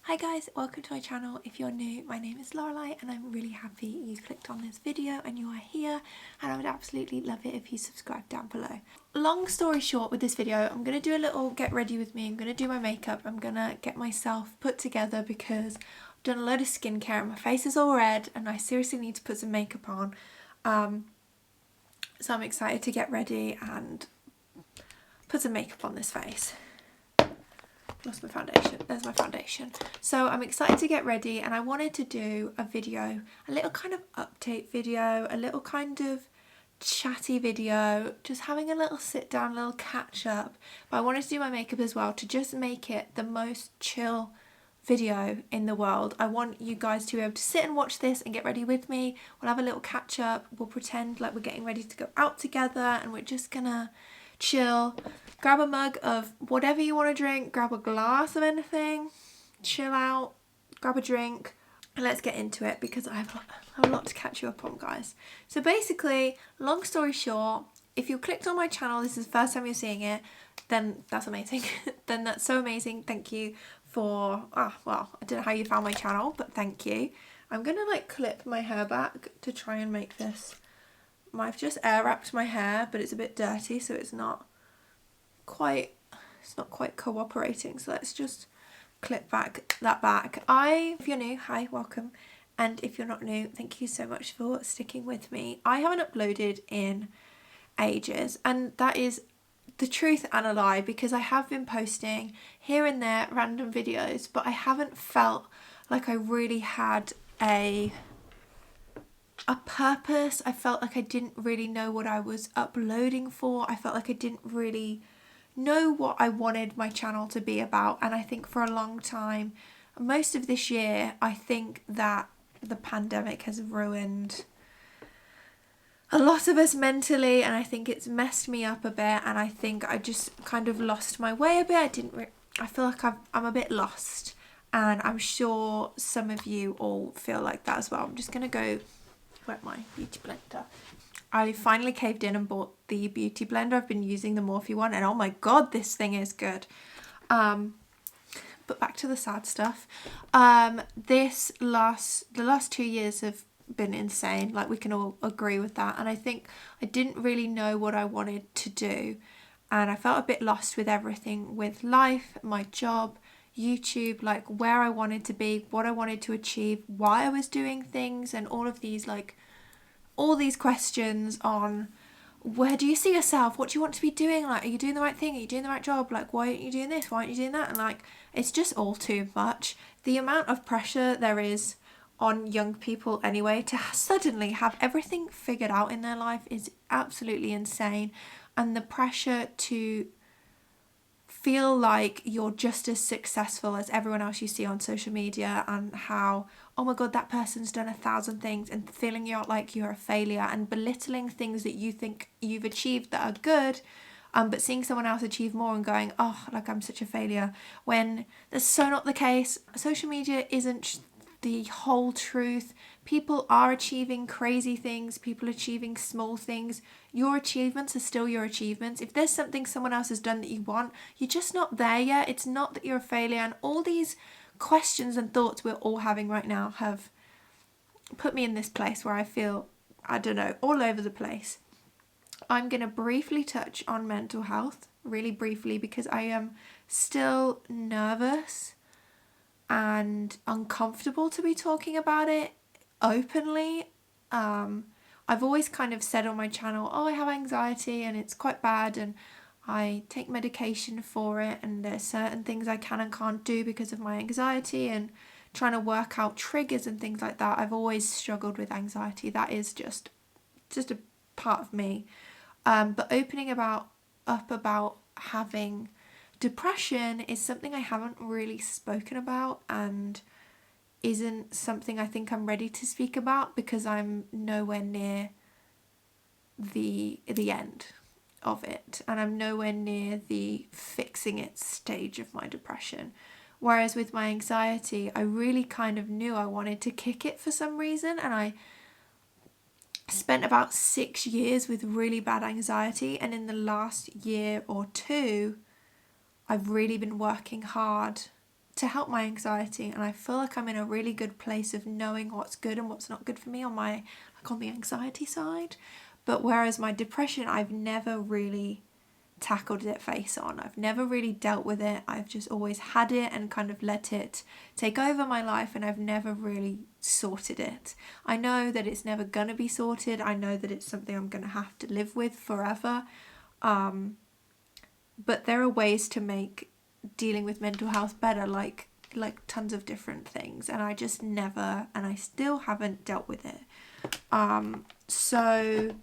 Hi guys, welcome to my channel. If you're new, my name is Lorelei and I'm really happy you clicked on this video and you are here, and I would absolutely love it if you subscribe down below. Long story short with this video, I'm going to do a little get ready with me. I'm going to do my makeup. I'm going to get myself put together because I've done a load of skincare and my face is all red and I seriously need to put some makeup on. So I'm excited to get ready and put some makeup on this face. Lost my foundation. There's my foundation. So I'm excited to get ready and I wanted to do a video, a little kind of update video, a little kind of chatty video, just having a little sit down, a little catch up. But I wanted to do my makeup as well to just make it the most chill video in the world. I want you guys to be able to sit and watch this and get ready with me. We'll have a little catch up. We'll pretend like we're getting ready to go out together and we're just gonna chill. Grab a mug of whatever you want to drink, grab a glass of anything, chill out, grab a drink, and let's get into it because I have a lot to catch you up on, guys. So basically, long story short, if you clicked on my channel, this is the first time you're seeing it, then that's amazing. Then that's so amazing. Thank you for, well, I don't know how you found my channel, but thank you. I'm going to like clip my hair back to try and make this. I've just air wrapped my hair, but it's a bit dirty, so it's not quite cooperating. So let's just clip that back. If you're new, hi, welcome. And if you're not new, thank you so much for sticking with me. I haven't uploaded in ages, and that is the truth and a lie, because I have been posting here and there random videos, but I haven't felt like I really had a purpose. I felt like I didn't really know what I was uploading for. I felt like I didn't really know what I wanted my channel to be about. And I think for a long time, most of this year, I think that the pandemic has ruined a lot of us mentally, and I think it's messed me up a bit, and I think I just kind of lost my way a bit. I feel like I'm a bit lost, and I'm sure some of you all feel like that as well. I'm just gonna go wet my beauty blender. I finally caved in and bought the beauty blender. I've been using the Morphe one, and oh my god, this thing is good. But back to the sad stuff. The last 2 years have been insane. Like, we can all agree with that. And I think I didn't really know what I wanted to do, and I felt a bit lost with everything, with life, my job, YouTube, like where I wanted to be, what I wanted to achieve, why I was doing things, and all these questions on where do you see yourself, what do you want to be doing, like, are you doing the right thing, are you doing the right job, like, why aren't you doing this, why aren't you doing that? And like, it's just all too much. The amount of pressure there is on young people anyway to suddenly have everything figured out in their life is absolutely insane. And the pressure to feel like you're just as successful as everyone else you see on social media, and how, oh my god, that person's done 1,000 things, and feeling like you're a failure and belittling things that you think you've achieved that are good, but seeing someone else achieve more and going, oh, like, I'm such a failure, when that's so not the case. Social media isn't the whole truth. People are achieving crazy things, people achieving small things. Your achievements are still your achievements. If there's something someone else has done that you want, you're just not there yet. It's not that you're a failure. And all these questions and thoughts we're all having right now have put me in this place where I feel, I don't know, all over the place. I'm going to briefly touch on mental health, really briefly, because I am still nervous and uncomfortable to be talking about it openly. I've always kind of said on my channel, oh, I have anxiety and it's quite bad, and I take medication for it, and there's certain things I can and can't do because of my anxiety, and trying to work out triggers and things like that. I've always struggled with anxiety. That is just a part of me. But opening up about having depression is something I haven't really spoken about, and isn't something I think I'm ready to speak about, because I'm nowhere near the end of it, and I'm nowhere near the fixing it stage of my depression. Whereas with my anxiety, I really kind of knew I wanted to kick it for some reason, and I spent about 6 years with really bad anxiety, and in the last year or two I've really been working hard to help my anxiety, and I feel like I'm in a really good place of knowing what's good and what's not good for me on the anxiety side. But whereas my depression, I've never really tackled it face on. I've never really dealt with it. I've just always had it and kind of let it take over my life, and I've never really sorted it. I know that it's never gonna be sorted. I know that it's something I'm gonna have to live with forever. But there are ways to make dealing with mental health better, like tons of different things, and I just never, and I still haven't dealt with it. So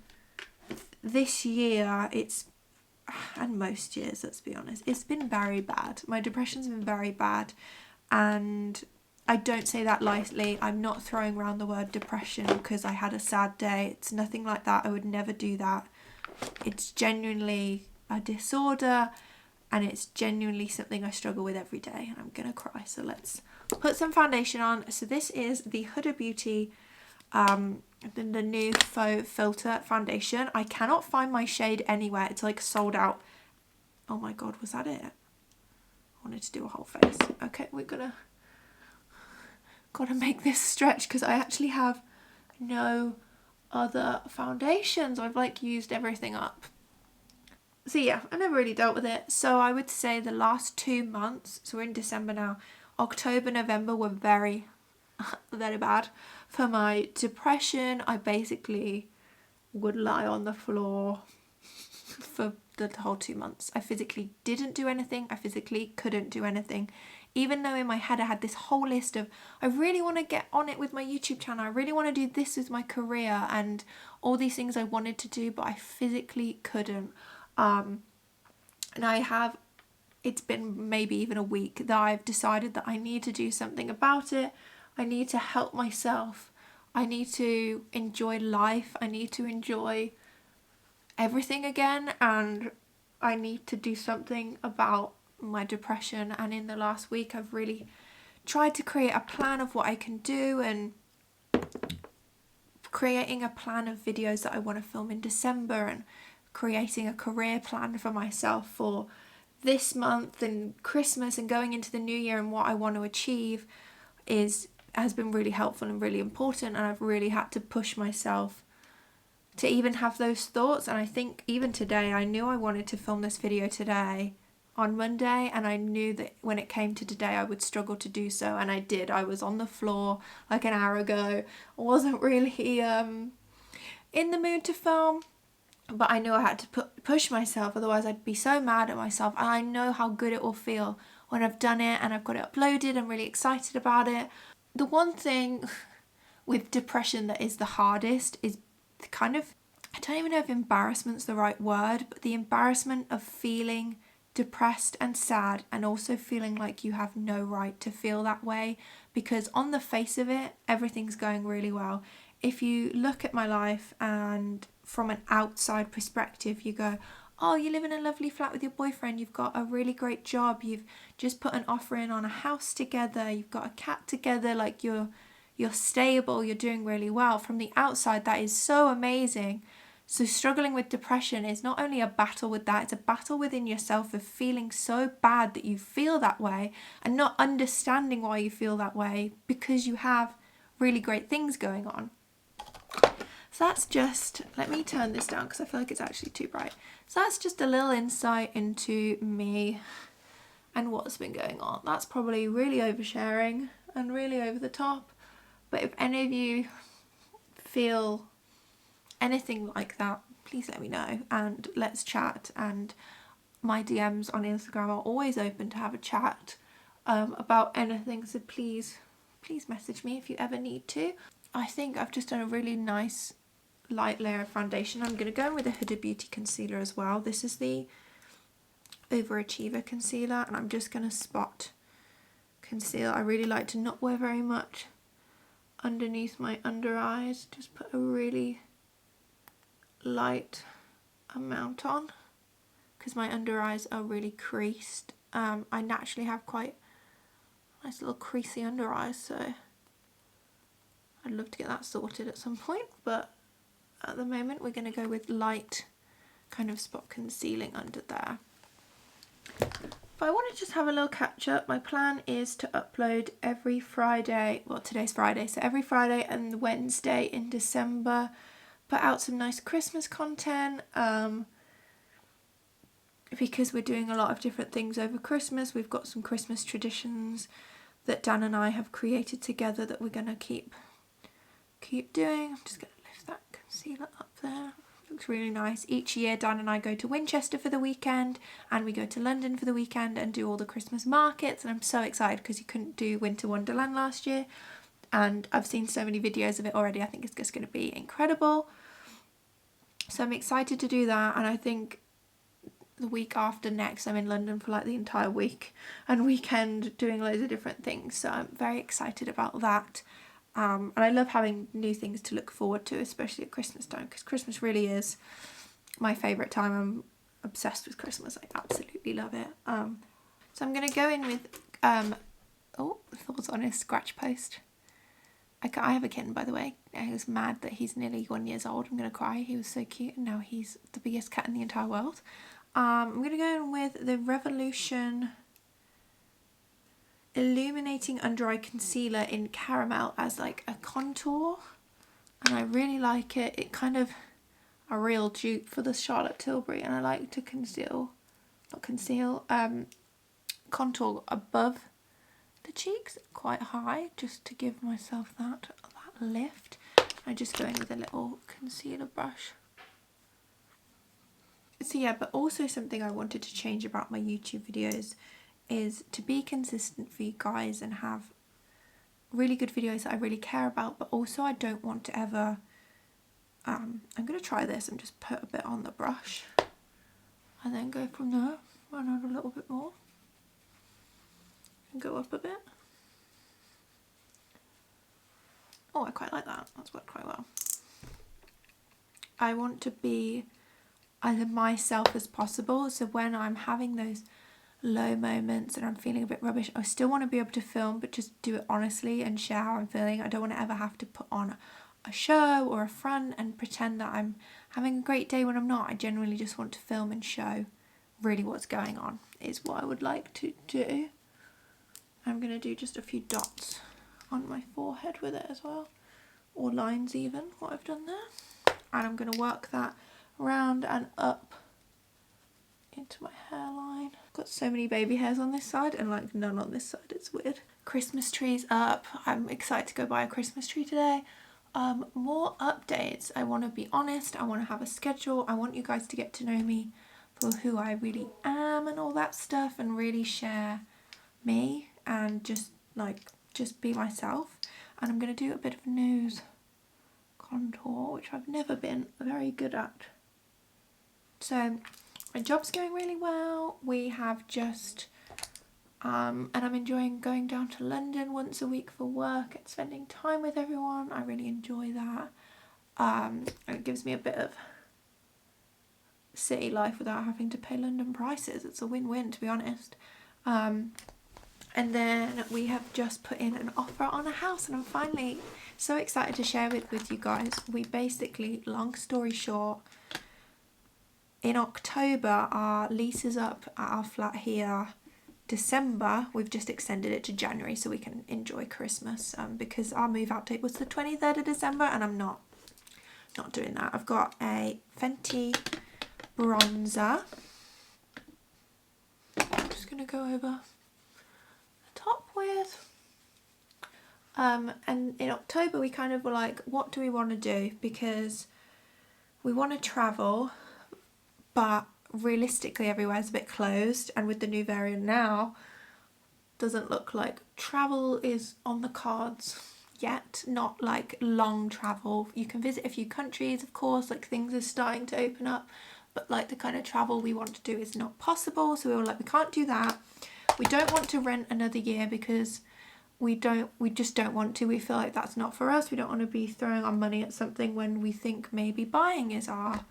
this year, and most years, let's be honest, it's been very bad. My depression's been very bad, and I don't say that lightly. I'm not throwing around the word depression because I had a sad day. It's nothing like that. I would never do that. It's genuinely a disorder, and it's genuinely something I struggle with every day, and I'm gonna cry. So let's put some foundation on. So this is the Huda Beauty the new faux filter foundation. I cannot find my shade anywhere. It's like sold out. Oh my god, was that it? I wanted to do a whole face. Okay, we're gotta make this stretch because I actually have no other foundations. I've like used everything up. So yeah, I never really dealt with it. So I would say the last 2 months, so we're in December now, October, November were very bad for my depression. I basically would lie on the floor for the whole 2 months. I physically didn't do anything. I physically couldn't do anything. Even though in my head I had this whole list of, I really want to get on it with my YouTube channel. I really want to do this with my career and all these things I wanted to do, but I physically couldn't. And it's been maybe even a week that I've decided that I need to do something about it. I need to help myself. I need to enjoy life. I need to enjoy everything again, and I need to do something about my depression. And in the last week I've really tried to create a plan of what I can do, and creating a plan of videos that I want to film in December, and creating a career plan for myself for this month and Christmas and going into the new year, and what I want to achieve has been really helpful and really important. And I've really had to push myself to even have those thoughts. And I think even today, I knew I wanted to film this video today on Monday, and I knew that when it came to today I would struggle to do so, and I did. I was on the floor like an hour ago. I wasn't really in the mood to film, but I knew I had to push myself, otherwise I'd be so mad at myself. And I know how good it will feel when I've done it and I've got it uploaded. I'm really excited about it. The one thing with depression that is the hardest is the kind of, I don't even know if embarrassment's the right word, but the embarrassment of feeling depressed and sad, and also feeling like you have no right to feel that way, because on the face of it, everything's going really well. If you look at my life and from an outside perspective, you go, oh, you live in a lovely flat with your boyfriend, you've got a really great job, you've just put an offer in on a house together, you've got a cat together, like you're stable, you're doing really well. From the outside, that is so amazing. So struggling with depression is not only a battle with that, it's a battle within yourself of feeling so bad that you feel that way, and not understanding why you feel that way, because you have really great things going on. So that's just, let me turn this down because I feel like it's actually too bright. So that's just a little insight into me and what's been going on. That's probably really oversharing and really over the top. But if any of you feel anything like that, please let me know and let's chat. And my DMs on Instagram are always open to have a chat about anything. So please message me if you ever need to. I think I've just done a really nice light layer of foundation. I'm going to go in with a Huda Beauty concealer as well. This is the Overachiever concealer, and I'm just going to spot conceal. I really like to not wear very much underneath my under eyes. Just put a really light amount on because my under eyes are really creased. I naturally have quite nice little creasy under eyes, so I'd love to get that sorted at some point, but at the moment we're going to go with light kind of spot concealing under there. But I want to just have a little catch up. My plan is to upload every Friday, well today's Friday, so every Friday and Wednesday in December, put out some nice Christmas content, because we're doing a lot of different things over Christmas. We've got some Christmas traditions that Dan and I have created together that we're going to keep doing. I'm just going to lift that concealer up there. Looks really nice. Each year Dan and I go to Winchester for the weekend, and we go to London for the weekend and do all the Christmas markets, and I'm so excited because you couldn't do Winter Wonderland last year, and I've seen so many videos of it already. I think it's just going to be incredible. So I'm excited to do that, and I think the week after next I'm in London for like the entire week and weekend doing loads of different things, so I'm very excited about that. And I love having new things to look forward to, especially at Christmas time, because Christmas really is my favourite time. I'm obsessed with Christmas. I absolutely love it. So I'm going to go in with, oh, thoughts on his scratch post. I have a kitten, by the way. I was mad that he's nearly 1 year old. I'm going to cry. He was so cute, and now he's the biggest cat in the entire world. I'm going to go in with the Revolution Illuminating Under Eye Concealer in Caramel as like a contour, and I really like it. It kind of a real dupe for the Charlotte Tilbury, and I like to contour above the cheeks quite high, just to give myself that lift. I just go in with a little concealer brush. So yeah, but also something I wanted to change about my YouTube videos is to be consistent for you guys and have really good videos that I really care about, but also I don't want to ever, I'm going to try this and just put a bit on the brush and then go from there, run out a little bit more and go up a bit. Oh, I quite like that. That's worked quite well. I want to be as myself as possible, so when I'm having those low moments and I'm feeling a bit rubbish, I still want to be able to film, but just do it honestly and share how I'm feeling. I don't want to ever have to put on a show or a front and pretend that I'm having a great day when I'm not. I genuinely just want to film and show really what's going on is what I would like to do. I'm going to do just a few dots on my forehead with it as well, or lines even, what I've done there. And I'm going to work that round and up into my hairline. Got so many baby hairs on this side and like none on this side. It's weird. Christmas tree's up. I'm excited to go buy a Christmas tree today. More updates. I want to be honest. I want to have a schedule. I want you guys to get to know me for who I really am and all that stuff, and really share me and just be myself. And I'm going to do a bit of nose contour, which I've never been very good at. So my job's going really well. We have just, and I'm enjoying going down to London once a week for work and spending time with everyone. I really enjoy that. And it gives me a bit of city life without having to pay London prices. It's a win-win, to be honest. And then we have just put in an offer on a house, and I'm finally so excited to share it with you guys. We basically, long story short, in October our lease is up at our flat here. December we've just extended it to January so we can enjoy Christmas, because our move out date was the 23rd of December, and I'm not doing that. I've got a Fenty bronzer. I'm just going to go over top with, and in October we kind of were like, what do we want to do, because we want to travel, but realistically everywhere's a bit closed, and with the new variant now, doesn't look like travel is on the cards yet. Not like long travel. You can visit a few countries, of course, like things are starting to open up, but like the kind of travel we want to do is not possible. So we were like, we can't do that. We don't want to rent another year because we just don't want to. We feel like that's not for us. We don't want to be throwing our money at something when we think maybe buying is our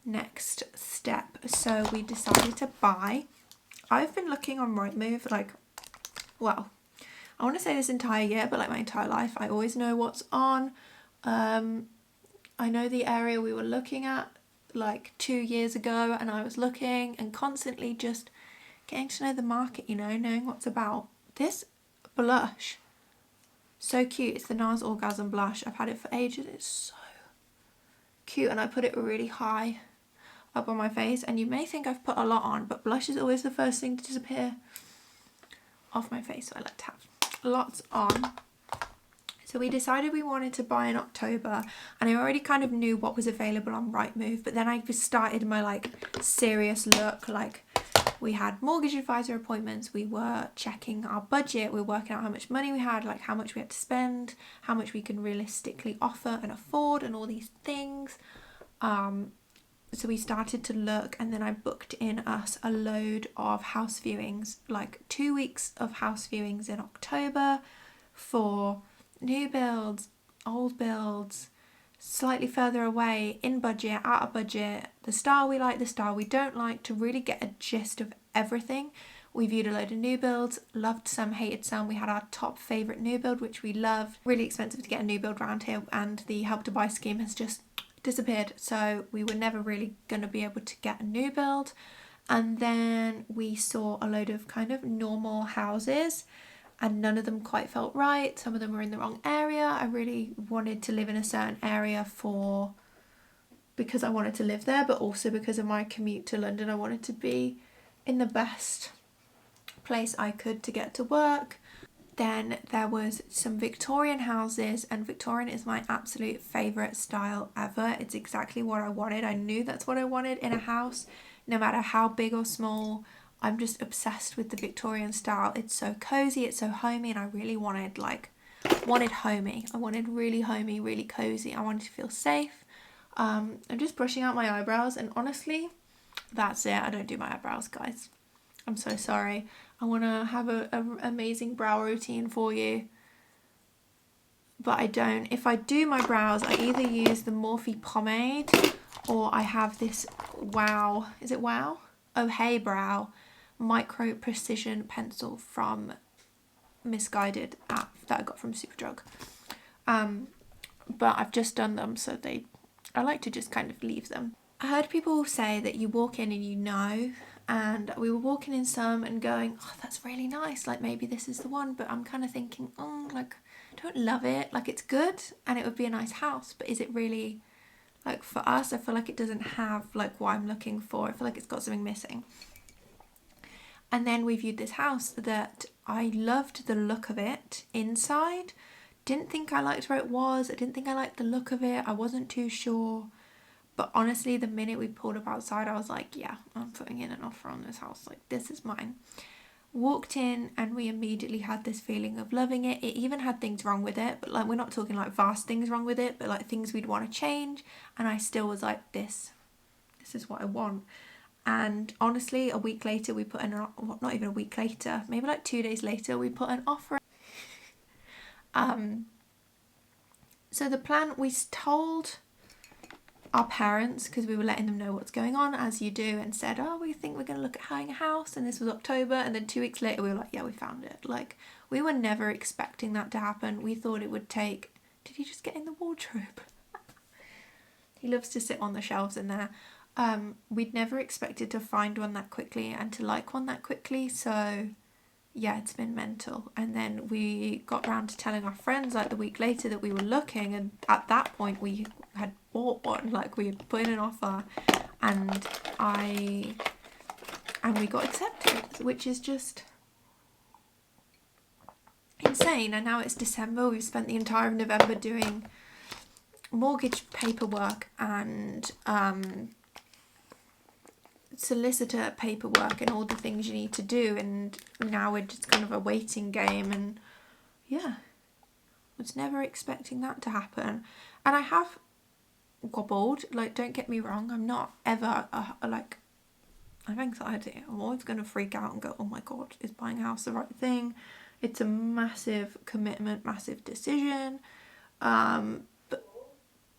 next step. So we decided to buy. I've been looking on Rightmove, like, well, I want to say this entire year, but like my entire life, I always know what's on. I know the area we were looking at like 2 years ago, and I was looking and constantly just getting to know the market, you know, knowing what's about. This blush, so cute. It's the NARS Orgasm blush. I've had it for ages. It's so cute, and I put it really high up on my face, and you may think I've put a lot on, but blush is always the first thing to disappear off my face, so I like to have lots on. So we decided we wanted to buy in October, and I already kind of knew what was available on Rightmove, but then I just started my like serious look. Like, we had mortgage advisor appointments, we were checking our budget, we were working out how much money we had, like how much we had to spend, how much we can realistically offer and afford, and all these things. So we started to look, and then I booked in us a load of house viewings, like 2 weeks of house viewings in October for new builds, old builds, slightly further away, in budget, out of budget, the style we like, the style we don't like, to really get a gist of everything. We viewed a load of new builds, loved some, hated some. We had our top favourite new build, which we loved. Really expensive to get a new build around here, and the Help to Buy scheme has just disappeared, so we were never really going to be able to get a new build. And then we saw a load of kind of normal houses, and none of them quite felt right. Some of them were in the wrong area. I really wanted to live in a certain area because I wanted to live there, but also because of my commute to London. I wanted to be in the best place I could to get to work. Then there was some Victorian houses, and Victorian is my absolute favourite style ever. It's exactly what I wanted. I knew that's what I wanted in a house, no matter how big or small. I'm just obsessed with the Victorian style. It's so cozy, it's so homey, and I really wanted homey. I wanted really homey, really cozy. I wanted to feel safe. I'm just brushing out my eyebrows, and honestly, that's it. I don't do my eyebrows, guys. I'm so sorry. I want to have an amazing brow routine for you, but I don't. If I do my brows, I either use the Morphe pomade, or I have this Wow, is it Wow? Oh Hey Brow micro precision pencil from Misguided app that I got from Superdrug. But I've just done them, so I like to just kind of leave them. I heard people say that you walk in and you know, and we were walking in some and going, oh, that's really nice, like maybe this is the one, but I'm kind of thinking, oh, like, I don't love it. Like, it's good and it would be a nice house, but is it really, like, for us? I feel like it doesn't have like what I'm looking for. I feel like it's got something missing. And then we viewed this house that I loved the look of it inside. Didn't think I liked where it was. I didn't think I liked the look of it. I wasn't too sure. But honestly, the minute we pulled up outside, I was like, yeah, I'm putting in an offer on this house. Like, this is mine. Walked in and we immediately had this feeling of loving it. It even had things wrong with it, but like, we're not talking like vast things wrong with it, but like things we'd want to change. And I still was like, this is what I want. And honestly, a week later, we put in, not even a week later, maybe like 2 days later, we put an offer. So the plan, we told our parents, because we were letting them know what's going on, as you do, and said, oh, we think we're going to look at buying a house, and this was October, and then 2 weeks later we were like, yeah, we found it. Like, we were never expecting that to happen. We thought it would take, did he just get in the wardrobe? He loves to sit on the shelves in there. We'd never expected to find one that quickly and to like one that quickly, so yeah, it's been mental. And then we got round to telling our friends like the week later that we were looking, and at that point we had bought one, like we had put in an offer, and we got accepted, which is just insane. And now it's December. We've spent the entire of November doing mortgage paperwork and solicitor paperwork and all the things you need to do, and now we're just kind of a waiting game. And yeah, I was never expecting that to happen. And I have wobbled, like, don't get me wrong, I'm not ever like, I have anxiety. I'm always going to freak out and go, oh my god, is buying a house the right thing? It's a massive commitment, massive decision, but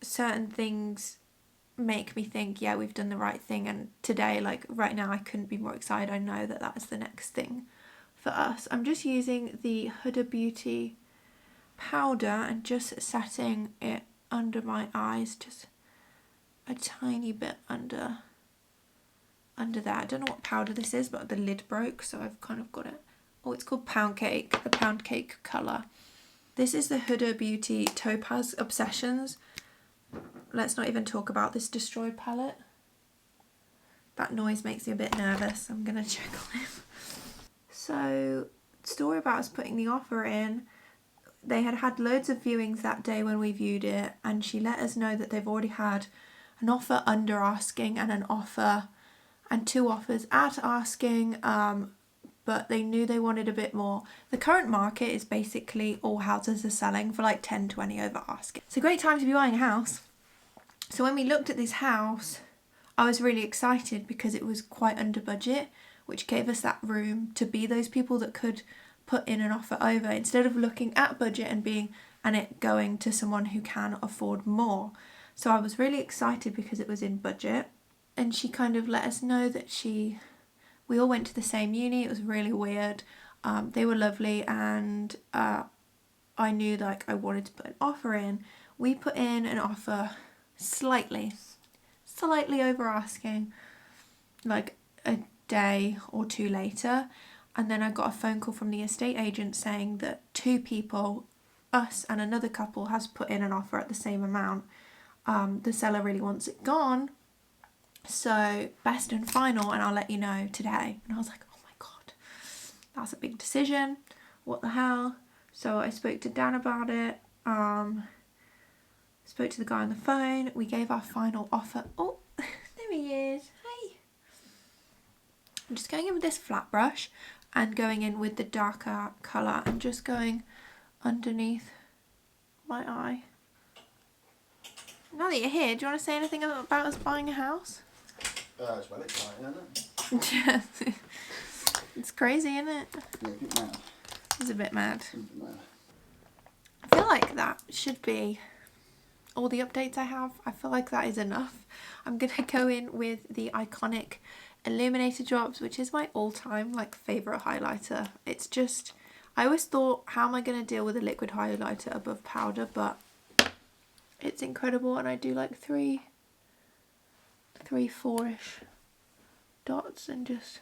certain things make me think, yeah, we've done the right thing. And today, like right now, I couldn't be more excited. I know that is the next thing for us. I'm just using the Huda Beauty powder and just setting it under my eyes, just a tiny bit under under there. I don't know what powder this is, but the lid broke, so I've kind of got it. Oh, it's called Pound Cake, the Pound Cake colour. This is the Huda Beauty Topaz Obsessions. Let's not even talk about this Destroyed palette. That noise makes me a bit nervous. I'm going to check on it. So, story about us putting the offer in. They had had loads of viewings that day when we viewed it, and she let us know that they've already had an offer under asking and an offer and 2 offers at asking, but they knew they wanted a bit more. The current market is basically all houses are selling for like 10, 20 over asking. It's a great time to be buying a house. So when we looked at this house, I was really excited because it was quite under budget, which gave us that room to be those people that could put in an offer over instead of looking at budget and it going to someone who can afford more. So I was really excited because it was in budget, and she kind of let us know that we all went to the same uni. It was really weird. They were lovely, and I knew like I wanted to put an offer in. We put in an offer slightly over asking, like a day or 2 later, and then I got a phone call from the estate agent saying that 2 people, us and another couple, has put in an offer at the same amount. The seller really wants it gone, so best and final, and I'll let you know today. And I was like, oh my god, that's a big decision, what the hell. So I spoke to Dan about it, spoke to the guy on the phone, we gave our final offer. Oh, there he is, hey. I'm just going in with this flat brush and going in with the darker colour and just going underneath my eye. Now that you're here, do you want to say anything about us buying a house? It's well exciting, isn't it? It's crazy, isn't it? Yeah, a bit mad. It's a bit mad. A bit mad. I feel like that should be all the updates I have. I feel like that is enough. I'm going to go in with the iconic Illuminator Drops, which is my all-time like favourite highlighter. It's just, I always thought, how am I going to deal with a liquid highlighter above powder, but it's incredible, and I do like 3, 4-ish dots and just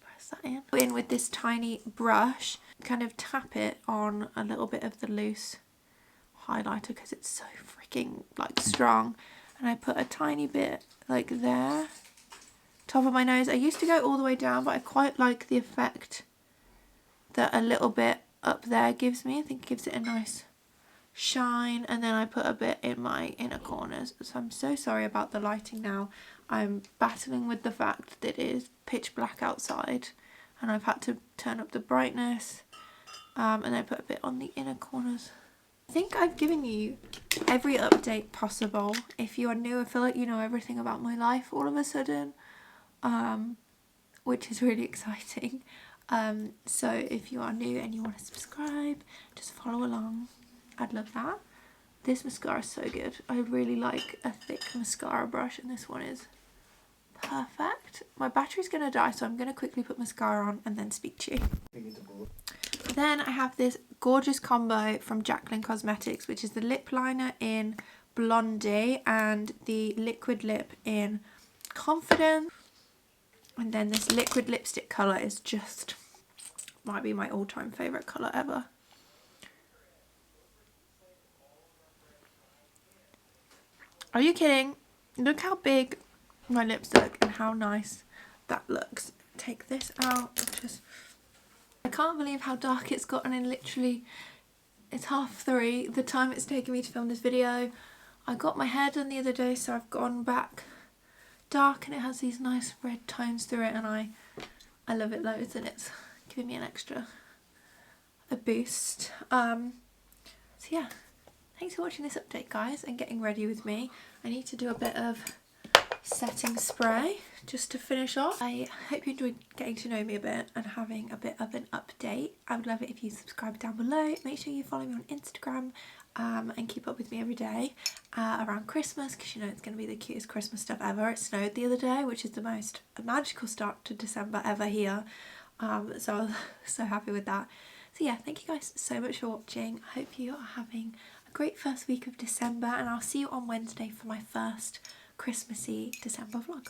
press that in. Go in with this tiny brush, kind of tap it on a little bit of the loose highlighter because it's so freaking like strong, and I put a tiny bit like there, top of my nose. I used to go all the way down, but I quite like the effect that a little bit up there gives me. I think it gives it a nice shine, and then I put a bit in my inner corners. So I'm so sorry about the lighting now. I'm battling with the fact that it is pitch black outside, and I've had to turn up the brightness, and I put a bit on the inner corners. I think I've given you every update possible. If you are new, I feel like you know everything about my life all of a sudden, which is really exciting. So if you are new and you want to subscribe, just follow along. I'd love that. This mascara is so good. I really like a thick mascara brush, and this one is perfect. My battery's going to die, so I'm going to quickly put mascara on and then speak to you. Then I have this gorgeous combo from Jacqueline Cosmetics, which is the lip liner in Blondie and the liquid lip in Confidence. And then this liquid lipstick colour is just, might be my all-time favourite colour ever. Are you kidding? Look how big my lips look and how nice that looks. Take this out. I can't believe how dark it's gotten in literally, it's 3:30, the time it's taken me to film this video. I got my hair done the other day, so I've gone back dark, and it has these nice red tones through it, and I love it loads, and it's giving me a boost. So yeah. Thanks for watching this update, guys, and getting ready with me. I need to do a bit of setting spray just to finish off. I hope you enjoyed getting to know me a bit and having a bit of an update. I would love it if you subscribe down below. Make sure you follow me on Instagram and keep up with me every day around Christmas, because you know it's going to be the cutest Christmas stuff ever. It snowed the other day, which is the most magical start to December ever here. So I was so happy with that. So yeah, thank you guys so much for watching. I hope you are having great first week of December, and I'll see you on Wednesday for my first Christmassy December vlog.